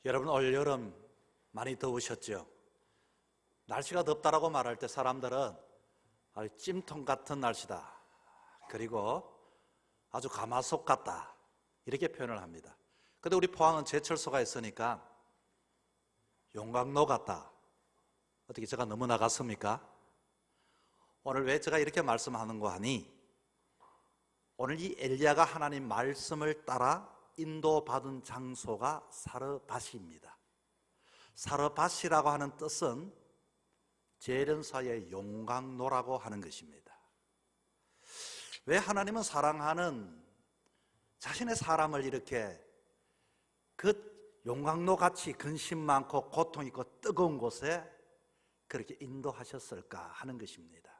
여러분, 올 여름 많이 더우셨죠? 날씨가 덥다라고 말할 때 사람들은 찜통 같은 날씨다, 그리고 아주 가마솥 같다, 이렇게 표현을 합니다. 근데 우리 포항은 제철소가 있으니까 용광로 같다. 어떻게 제가 너무 나갔습니까? 오늘 왜 제가 이렇게 말씀하는 거 하니, 오늘 이 엘리야가 하나님 말씀을 따라 인도받은 장소가 사르밧입니다. 사르밧이라고 하는 뜻은 재련사의 용광로라고 하는 것입니다. 왜 하나님은 사랑하는 자신의 사람을 이렇게 그 용광로같이 근심 많고 고통 있고 뜨거운 곳에 그렇게 인도하셨을까 하는 것입니다.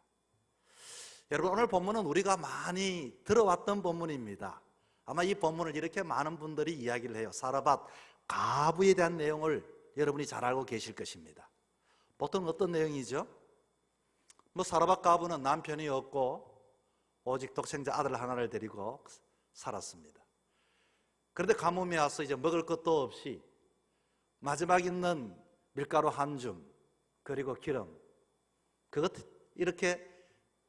여러분, 오늘 본문은 우리가 많이 들어왔던 본문입니다. 아마 이 본문을 이렇게 많은 분들이 이야기를 해요. 사르밧 가부에 대한 내용을 여러분이 잘 알고 계실 것입니다. 보통 어떤 내용이죠? 사르밧 가부는 남편이 없고 오직 독생자 아들 하나를 데리고 살았습니다. 그런데 가뭄이 와서 이제 먹을 것도 없이 마지막 있는 밀가루 한 줌, 그리고 기름, 그것 이렇게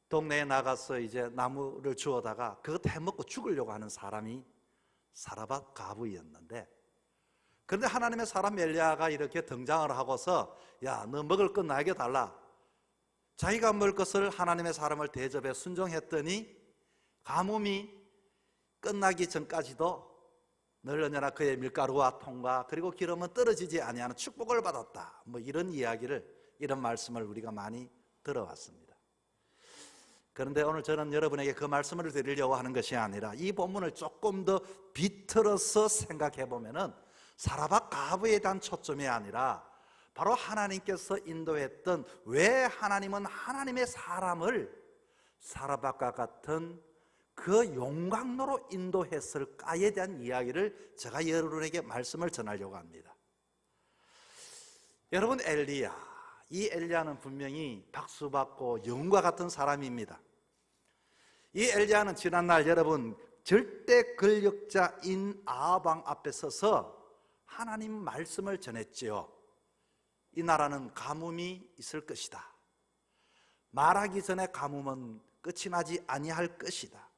동네에 나가서 이제 나무를 주워다가 그것 해먹고 죽으려고 하는 사람이 사르밧 가부였는데, 그런데 하나님의 사람 엘리야가 이렇게 등장을 하고서 야, 너 먹을 것 나에게 달라. 자기가 먹을 것을 하나님의 사람을 대접해 순종했더니 가뭄이 끝나기 전까지도 늘 언제나 그의 밀가루와 통과 그리고 기름은 떨어지지 아니하는 축복을 받았다. 이런 이야기를, 이런 말씀을 우리가 많이 들어왔습니다. 그런데 오늘 저는 여러분에게 그 말씀을 드리려고 하는 것이 아니라 이 본문을 조금 더 비틀어서 생각해 보면은 사르밧 가부에 대한 초점이 아니라 바로 하나님께서 인도했던, 왜 하나님은 하나님의 사람을 사르밧과 같은 그 용광로로 인도했을까에 대한 이야기를 제가 여러분에게 말씀을 전하려고 합니다. 여러분, 이 엘리야는 분명히 박수받고 영웅과 같은 사람입니다. 이 엘리야는 지난날 여러분 절대 권력자인 아합 앞에 서서 하나님 말씀을 전했지요. 이 나라는 가뭄이 있을 것이다. 말하기 전에 가뭄은 끝이 나지 아니할 것이다.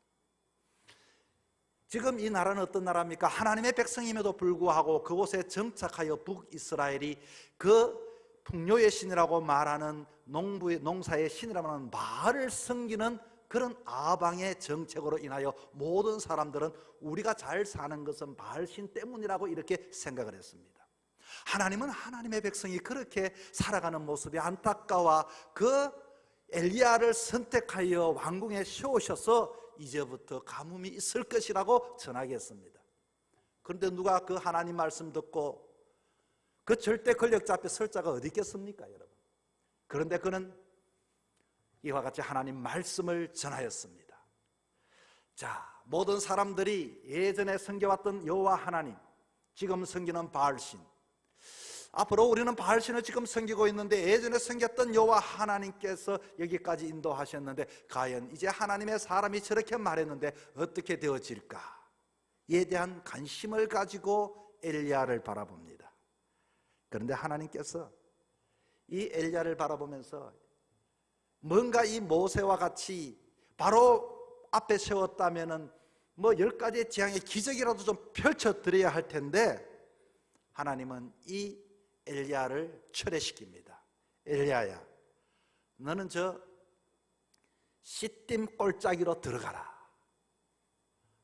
지금 이 나라는 어떤 나라입니까? 하나님의 백성임에도 불구하고 그곳에 정착하여 북이스라엘이 그 풍요의 신이라고 말하는 농사의 신이라고 하는 바알을 섬기는 그런 아방의 정책으로 인하여 모든 사람들은 우리가 잘 사는 것은 바알 신 때문이라고 이렇게 생각을 했습니다. 하나님은 하나님의 백성이 그렇게 살아가는 모습이 안타까워 그 엘리야를 선택하여 왕궁에 세우셔서 이제부터 가뭄이 있을 것이라고 전하겠습니다. 그런데 누가 그 하나님 말씀 듣고 그 절대 권력자 앞에 설 자가 어디 있겠습니까, 여러분? 그런데 그는 이와 같이 하나님 말씀을 전하였습니다. 자, 모든 사람들이 예전에 섬겨왔던 여호와 하나님, 지금 섬기는 바알신, 앞으로 우리는 바알신을 지금 섬기고 있는데 예전에 섬겼던 여호와 하나님께서 여기까지 인도하셨는데 과연 이제 하나님의 사람이 저렇게 말했는데 어떻게 되어질까에 대한 관심을 가지고 엘리야를 바라봅니다. 그런데 하나님께서 이 엘리야를 바라보면서 뭔가 이 모세와 같이 바로 앞에 세웠다면은 10가지의 재앙의 기적이라도 좀 펼쳐드려야 할 텐데 하나님은 이 엘리야를 철회시킵니다. 엘리야야, 너는 저 시딤 꼴짜기로 들어가라.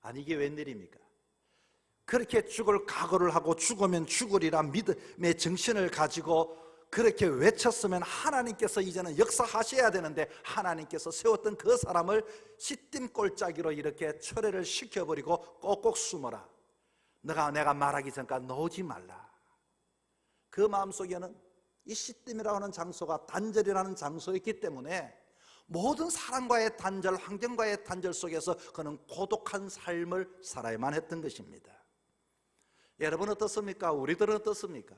아니, 이게 웬일입니까? 그렇게 죽을 각오를 하고 죽으면 죽으리라 믿음의 정신을 가지고 그렇게 외쳤으면 하나님께서 이제는 역사하셔야 되는데 하나님께서 세웠던 그 사람을 시딤 꼴짜기로 이렇게 철회를 시켜버리고 꼭꼭 숨어라. 내가 말하기 전까지 나오지 말라. 그 마음속에는 이 시딤이라고 하는 장소가 단절이라는 장소였기 때문에 모든 사람과의 단절, 환경과의 단절 속에서 그는 고독한 삶을 살아야만 했던 것입니다. 여러분 어떻습니까? 우리들은 어떻습니까?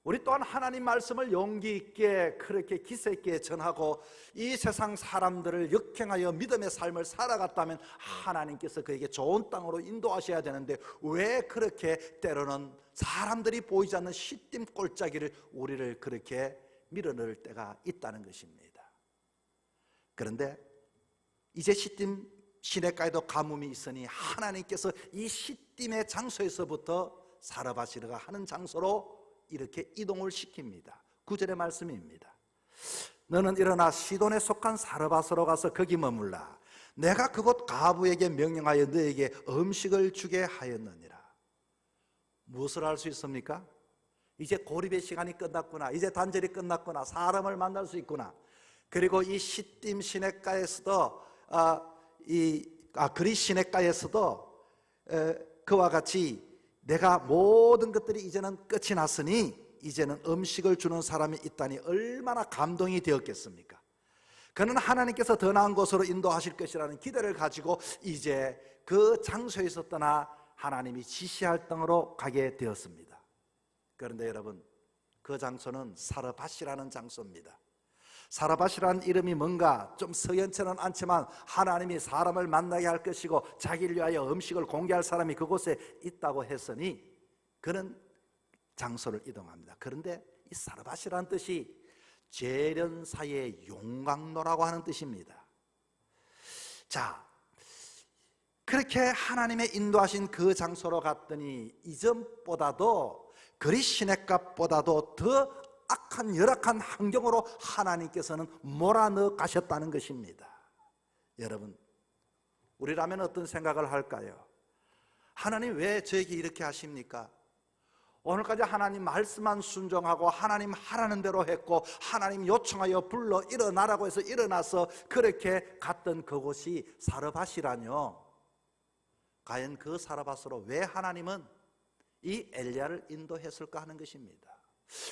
우리 또한 하나님 말씀을 용기 있게 그렇게 기세 있게 전하고 이 세상 사람들을 역행하여 믿음의 삶을 살아갔다면 하나님께서 그에게 좋은 땅으로 인도하셔야 되는데 왜 그렇게 때로는 사람들이 보이지 않는 시딤 골짜기를 우리를 그렇게 밀어넣을 때가 있다는 것입니다. 그런데 이제 시딤 시냇가에도 가뭄이 있으니 하나님께서 이 시딤의 장소에서부터 사르바시르가 하는 장소로 이렇게 이동을 시킵니다. 9절의 말씀입니다. 너는 일어나 시돈에 속한 사르밧으로 가서 거기 머물라. 내가 그곳 가부에게 명령하여 너에게 음식을 주게 하였느니라. 무엇을 할 수 있습니까? 이제 고립의 시간이 끝났구나, 이제 단절이 끝났구나, 사람을 만날 수 있구나. 그리고 이 시딤 시냇가에서도 그리 시냇가에서도 그와 같이 내가 모든 것들이 이제는 끝이 났으니 이제는 음식을 주는 사람이 있다니 얼마나 감동이 되었겠습니까? 그는 하나님께서 더 나은 곳으로 인도하실 것이라는 기대를 가지고 이제 그 장소에서 떠나 하나님이 지시할 땅으로 가게 되었습니다. 그런데 여러분, 그 장소는 사르밧이라는 장소입니다. 사르밧이라는 이름이 뭔가 좀 서연치는 않지만 하나님이 사람을 만나게 할 것이고 자기를 위하여 음식을 공개할 사람이 그곳에 있다고 했으니 그는 장소를 이동합니다. 그런데 이 사르밧이라는 뜻이 재련사의 용광로라고 하는 뜻입니다. 자, 그렇게 하나님의 인도하신 그 장소로 갔더니 이전보다도 그리 시냇가보다도 더 악한 열악한 환경으로 하나님께서는 몰아넣어 가셨다는 것입니다. 여러분, 우리라면 어떤 생각을 할까요? 하나님 왜 저에게 이렇게 하십니까? 오늘까지 하나님 말씀만 순종하고 하나님 하라는 대로 했고 하나님 요청하여 불러 일어나라고 해서 일어나서 그렇게 갔던 그곳이 사르밧이라뇨. 과연 그 사르밧으로 왜 하나님은 이 엘리야를 인도했을까 하는 것입니다.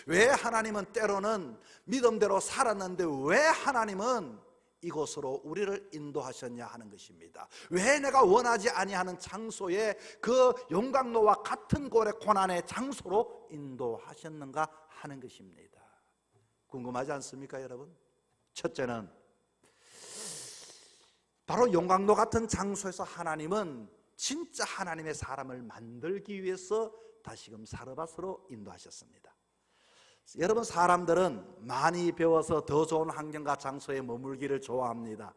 왜 하나님은 때로는 믿음대로 살았는데 왜 하나님은 이곳으로 우리를 인도하셨냐 하는 것입니다. 왜 내가 원하지 아니하는 장소에 그 용광로와 같은 고난의 장소로 인도하셨는가 하는 것입니다. 궁금하지 않습니까, 여러분? 첫째는 바로 용광로 같은 장소에서 하나님은 진짜 하나님의 사람을 만들기 위해서 다시금 사르밧으로 인도하셨습니다. 여러분, 사람들은 많이 배워서 더 좋은 환경과 장소에 머물기를 좋아합니다.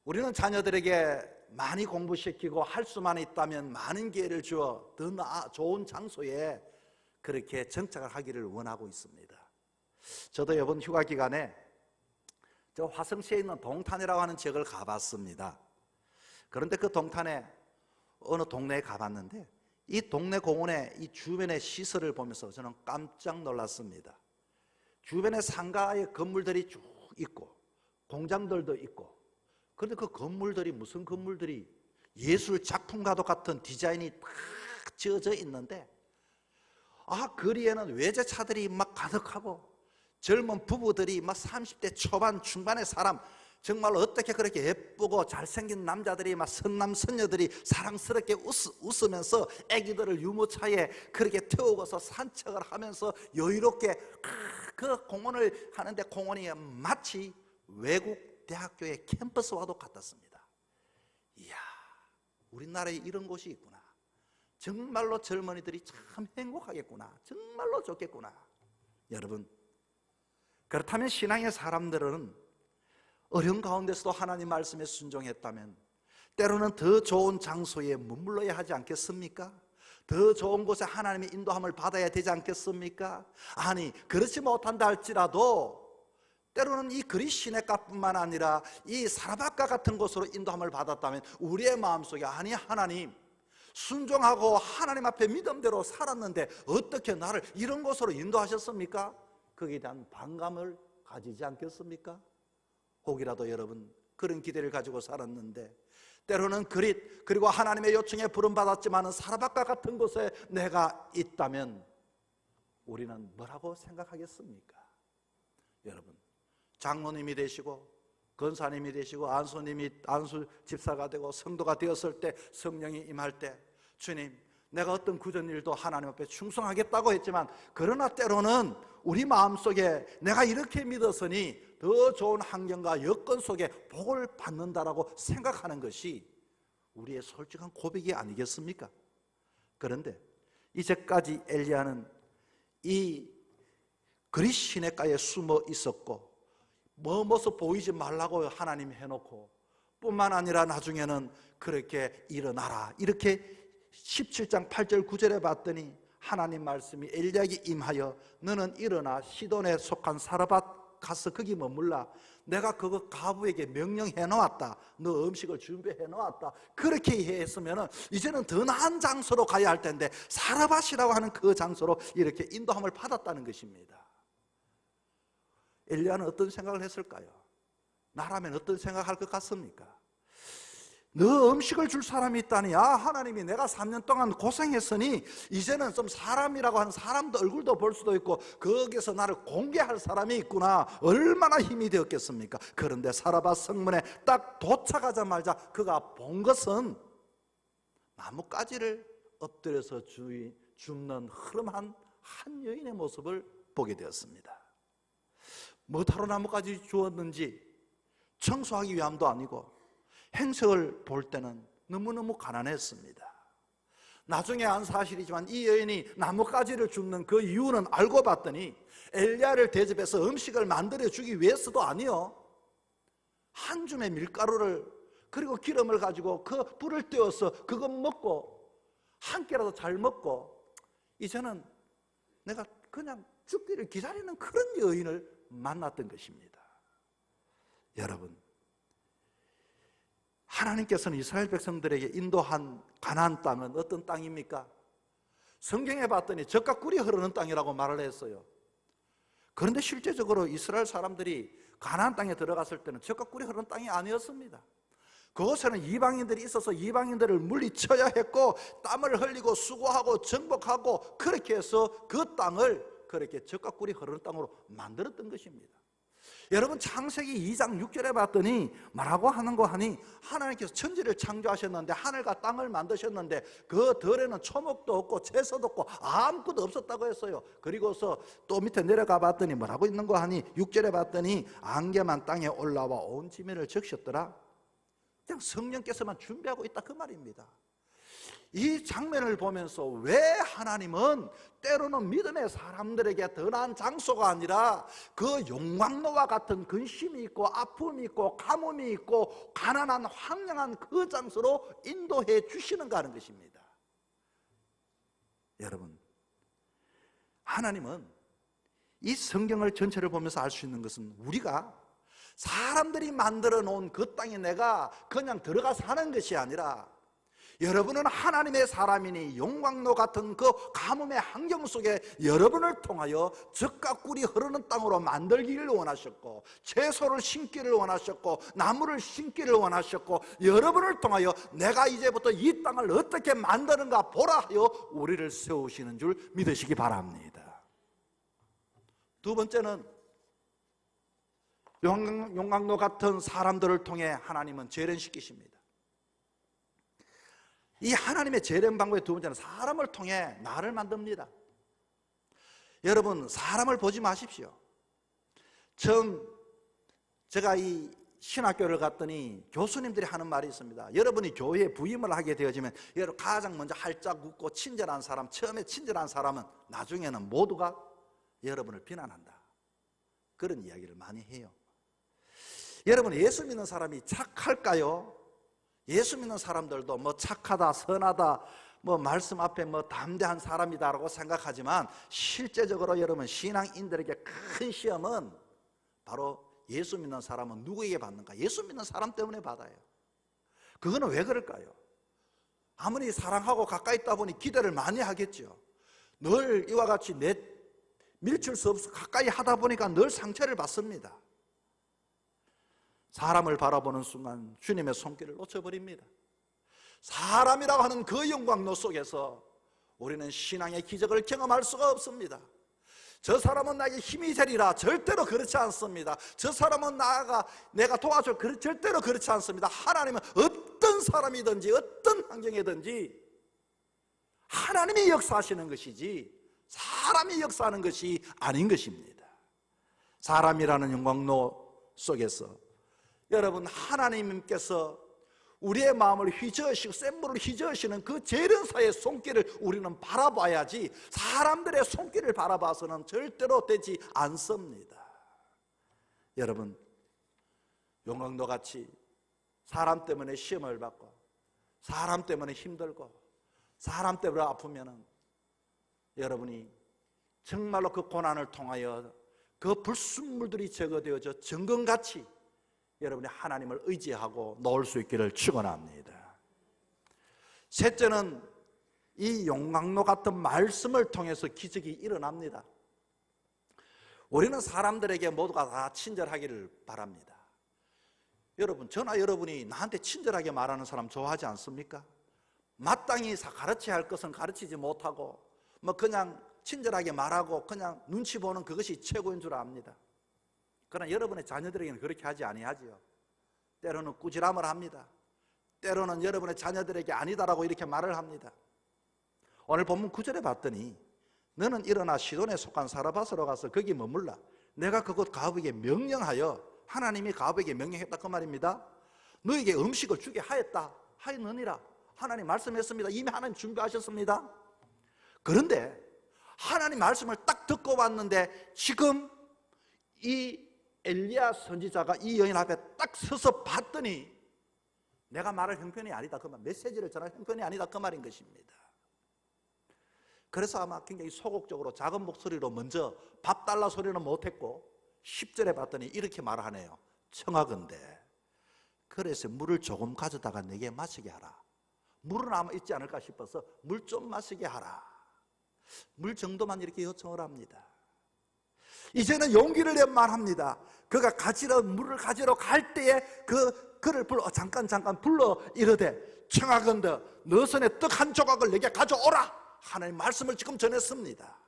우리는 자녀들에게 많이 공부시키고 할 수만 있다면 많은 기회를 주어 더 좋은 장소에 그렇게 정착을 하기를 원하고 있습니다. 저도 이번 휴가 기간에 저 화성시에 있는 동탄이라고 하는 지역을 가봤습니다. 그런데 그 동탄에 어느 동네에 가봤는데 이 동네 공원의 이 주변의 시설을 보면서 저는 깜짝 놀랐습니다. 주변에 상가의 건물들이 쭉 있고 공장들도 있고, 그런데 그 건물들이 무슨 건물들이 예술 작품과도 같은 디자인이 탁 지어져 있는데 거리에는 외제차들이 막 가득하고 젊은 부부들이 막 30대 초반 중반의 사람, 정말 어떻게 그렇게 예쁘고 잘생긴 남자들이 막 선남선녀들이 사랑스럽게 웃으면서 아기들을 유모차에 그렇게 태우고서 산책을 하면서 여유롭게 그 공원을 하는데 공원이 마치 외국 대학교의 캠퍼스와도 같았습니다. 이야, 우리나라에 이런 곳이 있구나. 정말로 젊은이들이 참 행복하겠구나. 정말로 좋겠구나. 여러분, 그렇다면 신앙의 사람들은 어려운 가운데서도 하나님 말씀에 순종했다면 때로는 더 좋은 장소에 머물러야 하지 않겠습니까? 더 좋은 곳에 하나님의 인도함을 받아야 되지 않겠습니까? 아니, 그렇지 못한다 할지라도 때로는 이 그리 시냇가뿐만 아니라 이 사르밧과 같은 곳으로 인도함을 받았다면 우리의 마음속에 아니, 하나님 순종하고 하나님 앞에 믿음대로 살았는데 어떻게 나를 이런 곳으로 인도하셨습니까? 거기에 대한 반감을 가지지 않겠습니까? 혹이라도 여러분 그런 기대를 가지고 살았는데 때로는 그리고 하나님의 요청에 부름받았지만 사르밧과 같은 곳에 내가 있다면 우리는 뭐라고 생각하겠습니까? 여러분, 장로님이 되시고 권사님이 되시고 안수 집사가 되고 성도가 되었을 때 성령이 임할 때 주님, 내가 어떤 굳은 일도 하나님 앞에 충성하겠다고 했지만, 그러나 때로는 우리 마음속에 내가 이렇게 믿었으니 더 좋은 환경과 여건 속에 복을 받는다라고 생각하는 것이 우리의 솔직한 고백이 아니겠습니까? 그런데 이제까지 엘리야는 이 그릿 시냇가에 숨어 있었고, 모습 보이지 말라고 하나님 해놓고, 뿐만 아니라 나중에는 그렇게 일어나라 이렇게 17장 8절 9절에 봤더니 하나님 말씀이 엘리야에게 임하여 너는 일어나 시돈에 속한 사르밧 가서 거기 머물라. 내가 그거 가부에게 명령해 놓았다. 너 음식을 준비해 놓았다. 그렇게 했으면 이제는 더 나은 장소로 가야 할 텐데 사르밧이라고 하는 그 장소로 이렇게 인도함을 받았다는 것입니다. 엘리야는 어떤 생각을 했을까요? 나라면 어떤 생각할 것 같습니까? 너 음식을 줄 사람이 있다니, 하나님이 내가 3년 동안 고생했으니 이제는 좀 사람이라고 하는 사람도 얼굴도 볼 수도 있고 거기서 나를 공개할 사람이 있구나. 얼마나 힘이 되었겠습니까? 그런데 사르밧 성문에 딱 도착하자마자 그가 본 것은 나뭇가지를 엎드려서 줍는 흐름한 한 여인의 모습을 보게 되었습니다. 뭐하러 나뭇가지 주었는지 청소하기 위함도 아니고 행색을 볼 때는 너무너무 가난했습니다. 나중에 안 사실이지만 이 여인이 나뭇가지를 줍는 그 이유는 알고 봤더니 엘리야를 대접해서 음식을 만들어 주기 위해서도 아니요, 한 줌의 밀가루를 그리고 기름을 가지고 그 불을 떼어서 그것 먹고 한 끼라도 잘 먹고 이제는 내가 그냥 죽기를 기다리는 그런 여인을 만났던 것입니다. 여러분, 하나님께서는 이스라엘 백성들에게 인도한 가나안 땅은 어떤 땅입니까? 성경에 봤더니 젖과 꿀이 흐르는 땅이라고 말을 했어요. 그런데 실제적으로 이스라엘 사람들이 가나안 땅에 들어갔을 때는 젖과 꿀이 흐르는 땅이 아니었습니다. 그곳에는 이방인들이 있어서 이방인들을 물리쳐야 했고 땀을 흘리고 수고하고 정복하고 그렇게 해서 그 땅을 그렇게 젖과 꿀이 흐르는 땅으로 만들었던 것입니다. 여러분, 창세기 2장 6절에 봤더니 뭐라고 하는 거 하니, 하나님께서 천지를 창조하셨는데 하늘과 땅을 만드셨는데 그 덜에는 초목도 없고 채소도 없고 아무것도 없었다고 했어요. 그리고서 또 밑에 내려가 봤더니 뭐라고 있는 거 하니 6절에 봤더니 안개만 땅에 올라와 온 지면을 적셨더라. 그냥 성령께서만 준비하고 있다 그 말입니다. 이 장면을 보면서 왜 하나님은 때로는 믿음의 사람들에게 더 나은 장소가 아니라 그 용광로와 같은 근심이 있고 아픔이 있고 가뭄이 있고 가난한 황량한 그 장소로 인도해 주시는가 하는 것입니다. 여러분, 하나님은 이 성경을 전체를 보면서 알 수 있는 것은 우리가 사람들이 만들어 놓은 그 땅에 내가 그냥 들어가 사는 것이 아니라, 여러분은 하나님의 사람이니 용광로 같은 그 가뭄의 환경 속에 여러분을 통하여 젖과 꿀이 흐르는 땅으로 만들기를 원하셨고, 채소를 심기를 원하셨고, 나무를 심기를 원하셨고, 여러분을 통하여 내가 이제부터 이 땅을 어떻게 만드는가 보라 하여 우리를 세우시는 줄 믿으시기 바랍니다. 두 번째는 용광로 같은 사람들을 통해 하나님은 재련시키십니다. 이 하나님의 재련 방법의 두 번째는 사람을 통해 나를 만듭니다. 여러분, 사람을 보지 마십시오. 처음 제가 이 신학교를 갔더니 교수님들이 하는 말이 있습니다. 여러분이 교회에 부임을 하게 되어지면 여러분 가장 먼저 활짝 웃고 친절한 사람, 처음에 친절한 사람은 나중에는 모두가 여러분을 비난한다, 그런 이야기를 많이 해요. 여러분, 예수 믿는 사람이 착할까요? 예수 믿는 사람들도 뭐 착하다, 선하다, 뭐 말씀 앞에 뭐 담대한 사람이다라고 생각하지만 실제적으로 여러분, 신앙인들에게 큰 시험은 바로 예수 믿는 사람은 누구에게 받는가? 예수 믿는 사람 때문에 받아요. 그거는 왜 그럴까요? 아무리 사랑하고 가까이 있다 보니 기대를 많이 하겠죠. 늘 이와 같이 밀칠 수 없어 가까이 하다 보니까 늘 상처를 받습니다. 사람을 바라보는 순간 주님의 손길을 놓쳐버립니다. 사람이라고 하는 그 영광로 속에서 우리는 신앙의 기적을 경험할 수가 없습니다. 저 사람은 나에게 힘이 되리라, 절대로 그렇지 않습니다. 저 사람은 내가 도와줘, 절대로 그렇지 않습니다. 하나님은 어떤 사람이든지 어떤 환경이든지 하나님이 역사하시는 것이지 사람이 역사하는 것이 아닌 것입니다. 사람이라는 영광로 속에서 여러분, 하나님께서 우리의 마음을 휘저으시고 센 물을 휘저으시는 그 재련사의 손길을 우리는 바라봐야지 사람들의 손길을 바라봐서는 절대로 되지 않습니다. 여러분, 영광로 같이 사람 때문에 시험을 받고 사람 때문에 힘들고 사람 때문에 아프면은 여러분이 정말로 그 고난을 통하여 그 불순물들이 제거되어져 정금같이 여러분이 하나님을 의지하고 놓을 수 있기를 축원합니다. 셋째는 이 용광로 같은 말씀을 통해서 기적이 일어납니다. 우리는 사람들에게 모두가 다 친절하기를 바랍니다. 여러분, 저나 여러분이 나한테 친절하게 말하는 사람 좋아하지 않습니까? 마땅히 가르쳐야 할 것은 가르치지 못하고 그냥 친절하게 말하고 그냥 눈치 보는 그것이 최고인 줄 압니다. 그러나 여러분의 자녀들에게는 그렇게 하지 아니하지요. 때로는 꾸지람을 합니다. 때로는 여러분의 자녀들에게 아니다라고 이렇게 말을 합니다. 오늘 본문 9절에 봤더니 너는 일어나 시돈에 속한 사르밧으로 가서 거기 머물라. 내가 그곳 가업에게 명령하여, 하나님이 가업에게 명령했다 그 말입니다. 너에게 음식을 주게 하였다 하였느니라. 하나님 말씀했습니다. 이미 하나님 준비하셨습니다. 그런데 하나님 말씀을 딱 듣고 왔는데 지금 이 엘리야 선지자가 이 여인 앞에 딱 서서 봤더니 내가 말할 형편이 아니다 그 말, 메시지를 전할 형편이 아니다 그 말인 것입니다. 그래서 아마 굉장히 소극적으로 작은 목소리로 먼저 밥 달라 소리는 못했고 10절에 봤더니 이렇게 말하네요. 청하건대 그래서 물을 조금 가져다가 내게 마시게 하라. 물은 아마 있지 않을까 싶어서 물 좀 마시게 하라. 물 정도만 이렇게 요청을 합니다. 이제는 용기를 내 말합니다. 그가 물을 가지러 갈 때에 그를 불러 잠깐 불러 이르되 청하건대 너 손에 떡 한 조각을 내게 가져오라. 하나님 말씀을 지금 전했습니다.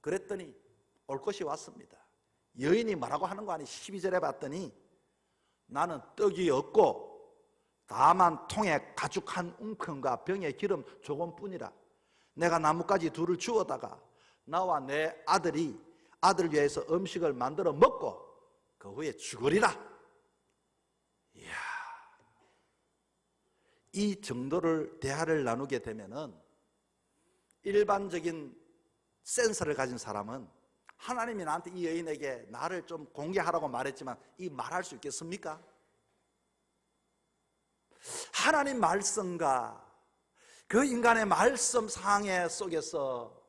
그랬더니 올 것이 왔습니다. 여인이 뭐라고 하는 거 아니? 12절에 봤더니 나는 떡이 없고 다만 통에 가죽 한 웅큼과 병에 기름 조금뿐이라. 내가 나뭇가지 둘을 주워다가 나와 내 아들 위해서 음식을 만들어 먹고 그 후에 죽으리라. 이야, 이 정도를 대화를 나누게 되면은 일반적인 센서를 가진 사람은 하나님이 나한테 이 여인에게 나를 좀 공개하라고 말했지만 이 말할 수 있겠습니까? 하나님 말씀과 그 인간의 말씀 상해 속에서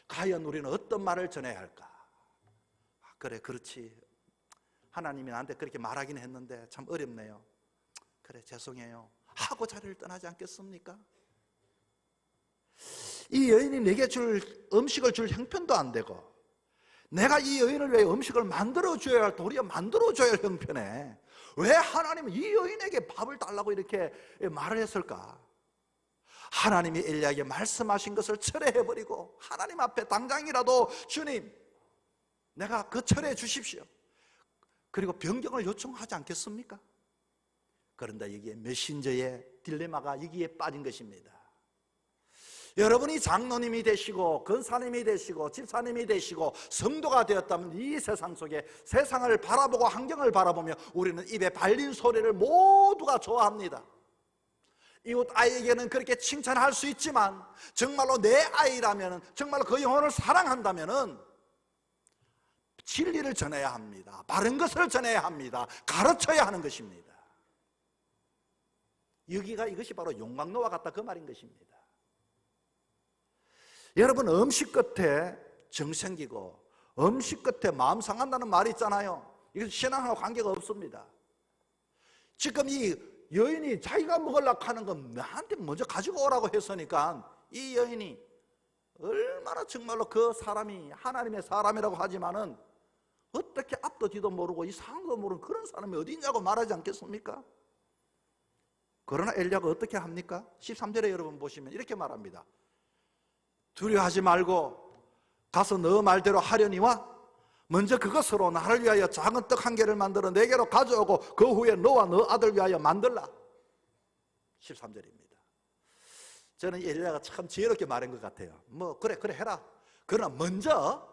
과연 우리는 어떤 말을 전해야 할까? 그래, 그렇지. 하나님이 나한테 그렇게 말하긴 했는데 참 어렵네요. 그래, 죄송해요 하고 자리를 떠나지 않겠습니까? 이 여인이 내게 줄 음식을 줄 형편도 안 되고 내가 이 여인을 위해 음식을 만들어줘야 할 도리어 만들어줘야 할 형편에 왜 하나님은 이 여인에게 밥을 달라고 이렇게 말을 했을까? 하나님이 엘리야에게 말씀하신 것을 철회해버리고 하나님 앞에 당장이라도 주님 내가 그 철회해 주십시오. 그리고 변경을 요청하지 않겠습니까? 그런데 여기에 메신저의 딜레마가 여기에 빠진 것입니다. 여러분이 장로님이 되시고 권사님이 되시고 집사님이 되시고 성도가 되었다면 이 세상 속에 세상을 바라보고 환경을 바라보며 우리는 입에 발린 소리를 모두가 좋아합니다. 이웃 아이에게는 그렇게 칭찬할 수 있지만 정말로 내 아이라면 정말로 그 영혼을 사랑한다면 진리를 전해야 합니다. 바른 것을 전해야 합니다. 가르쳐야 하는 것입니다. 여기가 이것이 바로 용광로와 같다 그 말인 것입니다. 여러분, 음식 끝에 정 생기고 음식 끝에 마음 상한다는 말이 있잖아요. 이것은 신앙하고 관계가 없습니다. 지금 이 여인이 자기가 먹으려고 하는 건 나한테 먼저 가지고 오라고 했으니까 이 여인이 얼마나 정말로 그 사람이 하나님의 사람이라고 하지만은 어떻게 앞도 뒤도 모르고 이상한 거 모르는 그런 사람이 어디 있냐고 말하지 않겠습니까? 그러나 엘리야가 어떻게 합니까? 13절에 여러분 보시면 이렇게 말합니다. 두려워하지 말고 가서 너 말대로 하려니와 먼저 그것으로 나를 위하여 작은 떡 한 개를 만들어 내게로 가져오고 그 후에 너와 너 아들 위하여 만들라. 13절입니다. 저는 엘리야가 참 지혜롭게 말한 것 같아요. 뭐 그래 해라. 그러나 먼저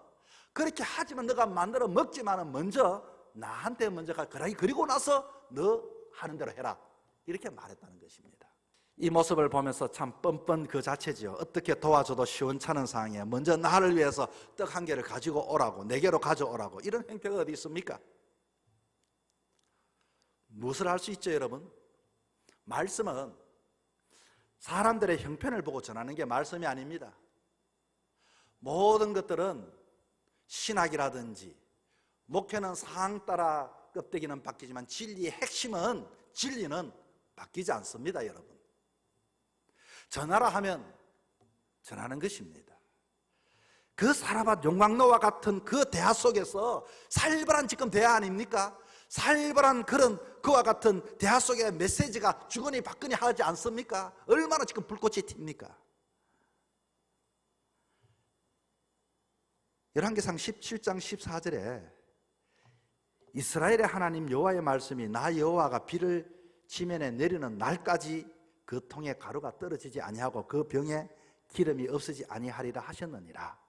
그렇게 하지만 너가 만들어 먹지만은 먼저 나한테 먼저 가. 그리고 나서 너 하는 대로 해라. 이렇게 말했다는 것입니다. 이 모습을 보면서 참 뻔뻔 그 자체지요. 어떻게 도와줘도 시원찮은 상황에 먼저 나를 위해서 떡 한 개를 가지고 오라고, 내게로 가져오라고, 이런 행태가 어디 있습니까? 무엇을 할 수 있죠, 여러분? 말씀은 사람들의 형편을 보고 전하는 게 말씀이 아닙니다. 모든 것들은 신학이라든지 목회는 상황 따라 껍데기는 바뀌지만 진리의 핵심은, 진리는 바뀌지 않습니다, 여러분. 전하라 하면 전하는 것입니다. 그 사라밧 용광로와 같은 그 대화 속에서 살벌한 지금 대화 아닙니까? 살벌한 그와 같은 대화 속의 메시지가 주거니 받거니 하지 않습니까? 얼마나 지금 불꽃이 튑니까? 열왕기상 17장 14절에 이스라엘의 하나님 여호와의 말씀이 나 여호와가 비를 지면에 내리는 날까지 그 통에 가루가 떨어지지 아니하고 그 병에 기름이 없어지지 아니하리라 하셨느니라.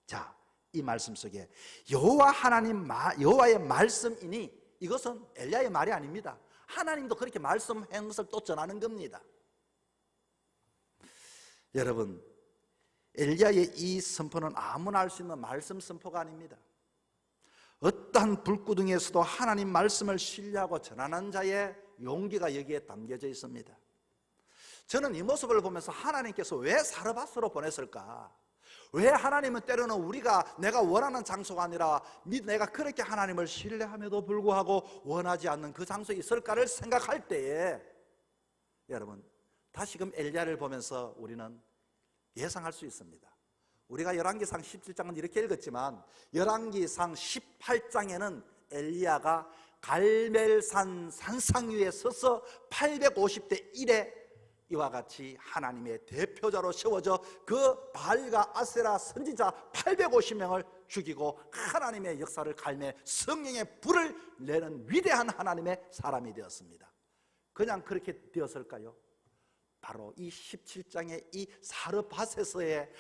자, 이 말씀 속에 여호와 하나님 여호와의 말씀이니 이것은 엘리야의 말이 아닙니다. 하나님도 그렇게 말씀한 것을 또 전하는 겁니다. 여러분, 엘리야의 이 선포는 아무나 할 수 있는 말씀 선포가 아닙니다. 어떠한 불구덩이에서도 하나님 말씀을 신뢰하고 전하는 자의 용기가 여기에 담겨져 있습니다. 저는 이 모습을 보면서 하나님께서 왜 사르밧으로 보냈을까? 왜 하나님은 때로는 내가 원하는 장소가 아니라 내가 그렇게 하나님을 신뢰함에도 불구하고 원하지 않는 그 장소에 있을까를 생각할 때에 여러분, 다시금 엘리야를 보면서 우리는 예상할 수 있습니다. 우리가 열왕기상 17장은 이렇게 읽었지만 열왕기상 18장에는 엘리야가 갈멜산 산상 위에 서서 850대 1에 이와 같이 하나님의 대표자로 세워져 그 바알과 아세라 선지자 850명을 죽이고 하나님의 역사를 갈매 성령의 불을 내는 위대한 하나님의 사람이 되었습니다. 그냥 그렇게 되었을까요? 바로 이 17장의 이 사르밧에서의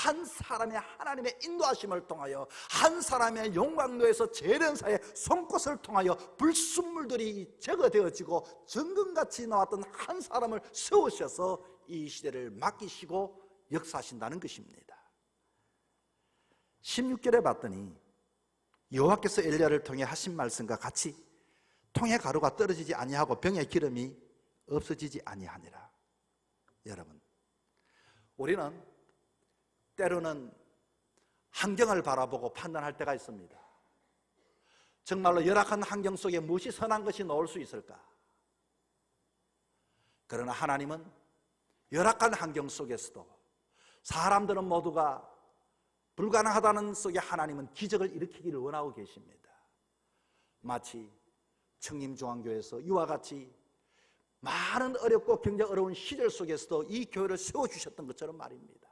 한 사람의 하나님의 인도하심을 통하여, 한 사람의 용광로에서 재련사의 손꽃을 통하여 불순물들이 제거되어지고 정금같이 나왔던 한 사람을 세우셔서 이 시대를 맡기시고 역사하신다는 것입니다. 16절에 봤더니 여호와께서 엘리야를 통해 하신 말씀과 같이 통에 가루가 떨어지지 아니하고 병에 기름이 없어지지 아니하니라. 여러분, 우리는 때로는 환경을 바라보고 판단할 때가 있습니다. 정말로 열악한 환경 속에 무엇이 선한 것이 나올 수 있을까? 그러나 하나님은 열악한 환경 속에서도 사람들은 모두가 불가능하다는 속에 하나님은 기적을 일으키기를 원하고 계십니다. 마치 청림중앙교회에서 이와 같이 많은 어렵고 굉장히 어려운 시절 속에서도 이 교회를 세워주셨던 것처럼 말입니다.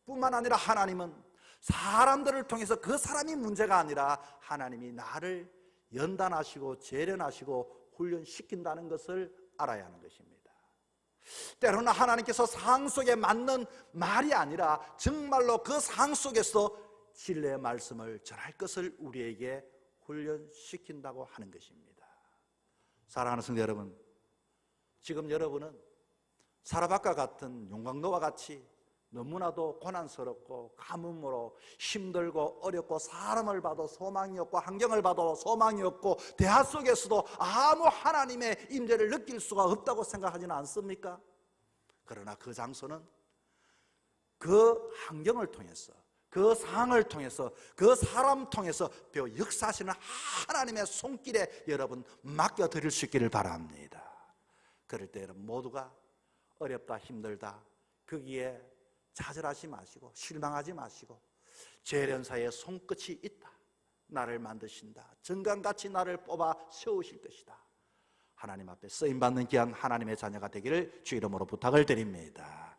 뿐만 아니라 하나님은 사람들을 통해서 그 사람이 문제가 아니라 하나님이 나를 연단하시고 재련하시고 훈련시킨다는 것을 알아야 하는 것입니다. 때로는 하나님께서 상황 속에 맞는 말이 아니라 정말로 그 상황 속에서 진리의 말씀을 전할 것을 우리에게 훈련시킨다고 하는 것입니다. 사랑하는 성도 여러분, 지금 여러분은 사르밧과 같은 용광로와 같이 너무나도 고난스럽고 가뭄으로 힘들고 어렵고 사람을 봐도 소망이 없고 환경을 봐도 소망이 없고 대화 속에서도 아무 하나님의 임재를 느낄 수가 없다고 생각하지는 않습니까? 그러나 그 장소는 그 환경을 통해서, 그 상황을 통해서, 그 사람 통해서 역사하시는 하나님의 손길에 여러분 맡겨드릴 수 있기를 바랍니다. 그럴 때 여러분 모두가 어렵다 힘들다 거기에 좌절하지 마시고 실망하지 마시고 재련사의 손끝이 있다, 나를 만드신다, 정강같이 나를 뽑아 세우실 것이다, 하나님 앞에 쓰임받는 귀한 하나님의 자녀가 되기를 주 이름으로 부탁을 드립니다.